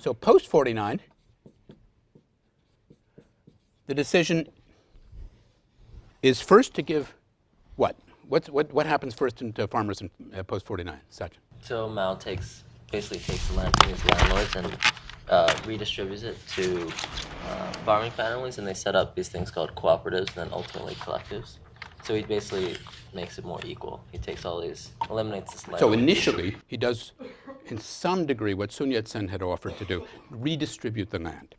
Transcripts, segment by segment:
So post 49, the decision is first to give what? What happens first to farmers in post 49, Sachin? So Mao basically takes the land from these landlords and redistributes it to farming families, and they set up these things called cooperatives and then ultimately collectives. So he basically makes it more equal. He takes all these, eliminates this land. So initially, he does, in some degree, what Sun Yat-sen had offered to do, redistribute the land,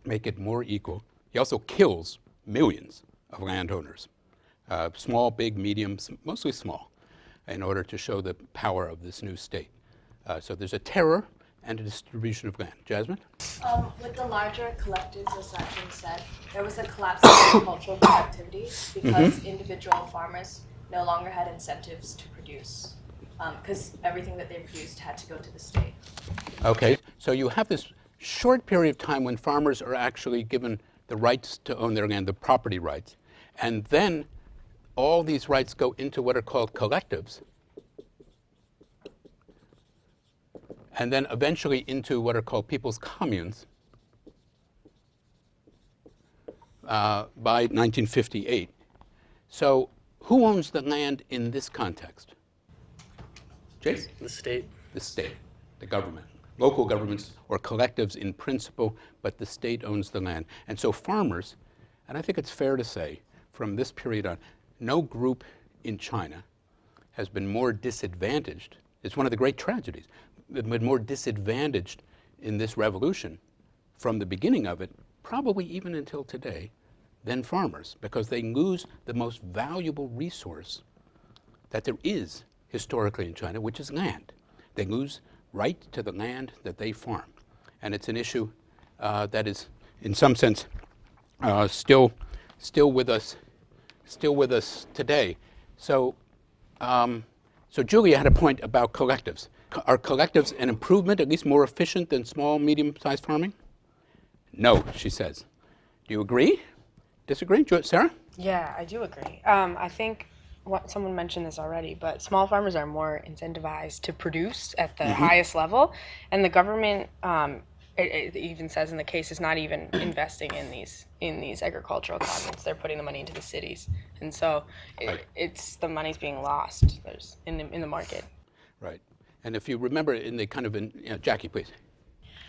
make it more equal. He also kills millions of landowners, small, big, medium, mostly small, in order to show the power of this new state. So there's a terror and a distribution of land. Jasmine? With the larger collectives, as Sachin said, there was a collapse in agricultural productivity because individual farmers no longer had incentives to produce, because everything that they produced had to go to the state. Okay, so you have this short period of time when farmers are actually given the rights to own their land, the property rights, and then all these rights go into what are called collectives, and then eventually into what are called people's communes by 1958. So who owns the land in this context? Jace? The state. The state, the government. Local governments or collectives in principle, but the state owns the land. And so farmers, and I think it's fair to say, from this period on, no group in China has been more disadvantaged. It's one of the great tragedies. Been more disadvantaged in this revolution from the beginning of it, probably even until today, than farmers, because they lose the most valuable resource that there is historically in China, which is land. They lose right to the land that they farm. And it's an issue that is, in some sense, still with us today. So, so Julia had a point about collectives. Are collectives an improvement, at least more efficient than small, medium-sized farming? No, she says. Do you agree? Disagree? Sarah? Yeah, I do agree. I think someone mentioned this already, but small farmers are more incentivized to produce at the highest level, and the government, it even says in the case, is not even investing in these agricultural communes. They're putting the money into the cities, and so it's the money's being lost. There's in the market. Right. And if you remember in the kind of, Jackie, please.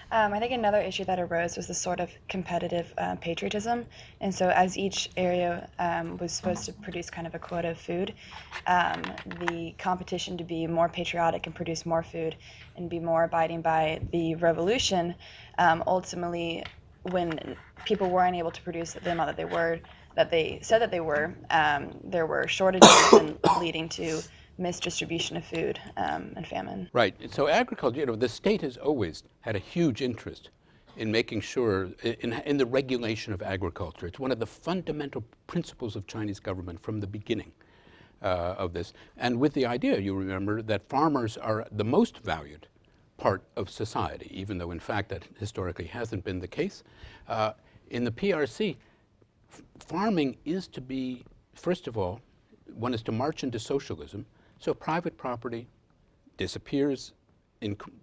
I think another issue that arose was the sort of competitive patriotism. And so as each area was supposed to produce kind of a quota of food, the competition to be more patriotic and produce more food and be more abiding by the revolution, ultimately, when people weren't able to produce the amount that they said that they were, there were shortages and leading to misdistribution of food and famine. Right. So agriculture, the state has always had a huge interest in making sure, in the regulation of agriculture. It's one of the fundamental principles of Chinese government from the beginning of this. And with the idea, you remember, that farmers are the most valued part of society, even though in fact that historically hasn't been the case. In the PRC, farming is to be, first of all, one is to march into socialism. So private property disappears,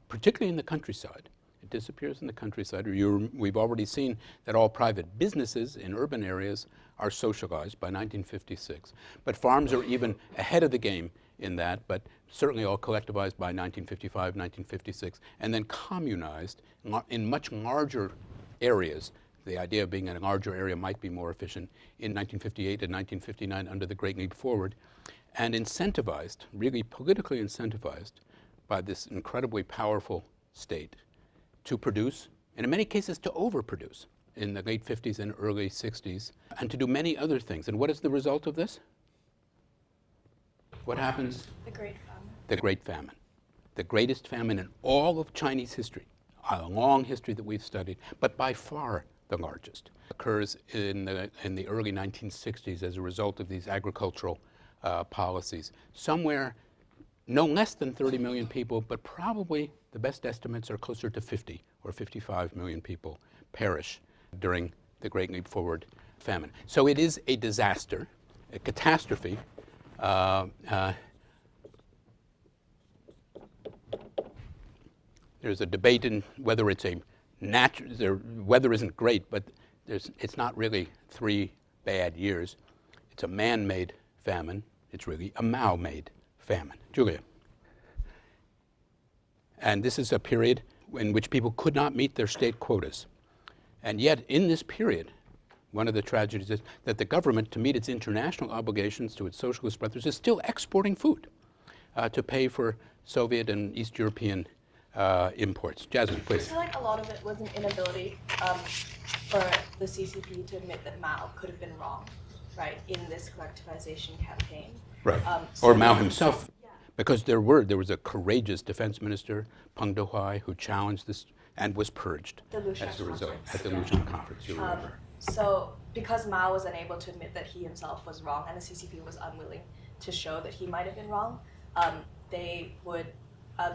particularly in the countryside. It disappears in the countryside. We've already seen that all private businesses in urban areas are socialized by 1956. But farms are even ahead of the game in that, but certainly all collectivized by 1955, 1956, and then communized in much larger areas. The idea of being in a larger area might be more efficient in 1958 and 1959 under the Great Leap Forward, and incentivized, really politically incentivized, by this incredibly powerful state to produce, and in many cases to overproduce in the late 50s and early 60s, and to do many other things. And what is the result of this? What happens? The Great Famine. The Great Famine. The greatest famine in all of Chinese history, a long history that we've studied, but by far the largest. Occurs in the early 1960s as a result of these agricultural policies. Somewhere no less than 30 million people, but probably the best estimates are closer to 50 or 55 million people perish during the Great Leap Forward famine. So it is a disaster, a catastrophe. There's a debate in whether it's a their weather isn't great, but it's not really 3 bad years. It's a man-made famine. It's really a Mao-made famine. Julia. And this is a period in which people could not meet their state quotas. And yet, in this period, one of the tragedies is that the government, to meet its international obligations to its socialist brothers, is still exporting food to pay for Soviet and East European imports. Jasmine, I please. feel like a lot of it was an inability for the CCP to admit that Mao could have been wrong, right, in this collectivization campaign. Right. So Or Mao himself. Because there was a courageous defense minister, Peng Dehuai, who challenged this and was purged The Lusheng as a result Conference. at the Lusheng Conference. You remember. So because Mao was unable to admit that he himself was wrong and the CCP was unwilling to show that he might have been wrong, they would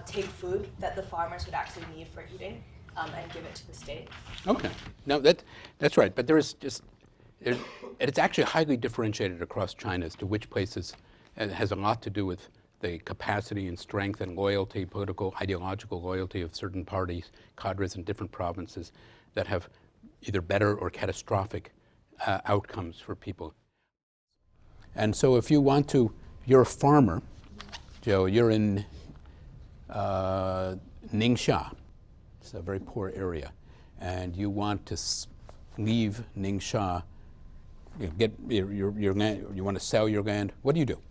take food that the farmers would actually need for eating and give it to the state. Okay. No, that's right. But it's actually highly differentiated across China as to which places. It has a lot to do with the capacity and strength and loyalty, political, ideological loyalty of certain parties, cadres in different provinces that have either better or catastrophic outcomes for people. And so if you want to, you're a farmer, Joe, you're in Ningxia. It's a very poor area. And you want to leave Ningxia, you want to sell your land. What do you do?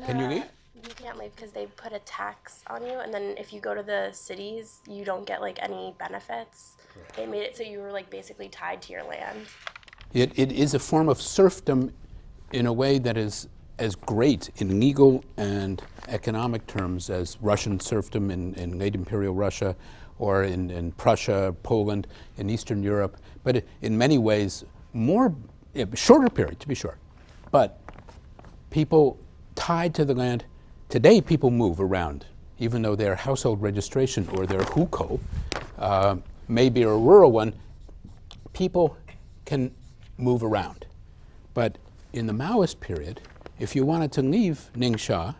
Can you leave? You can't leave because they put a tax on you, and then if you go to the cities, you don't get like any benefits. They made it so you were like basically tied to your land. It is a form of serfdom in a way that is as great in legal and economic terms as Russian serfdom in late imperial Russia or in Prussia, Poland, in Eastern Europe, but in many ways shorter period, to be sure. But people tied to the land. Today, people move around, even though their household registration or their hukou may be a rural one. People can move around. But in the Maoist period, if you wanted to leave Ningxia,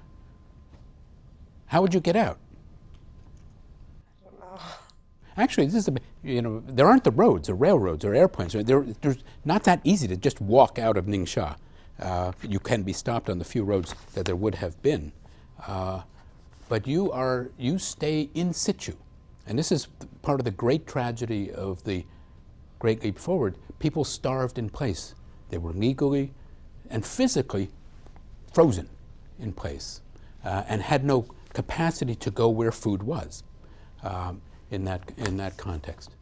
how would you get out? I don't know. Actually, this is there aren't the roads or railroads or airplanes. There's not that easy to just walk out of Ningxia. You can be stopped on the few roads that there would have been. But you stay in situ. And this is part of the great tragedy of the Great Leap Forward. People starved in place. They were legally and physically frozen in place and had no capacity to go where food was in that context.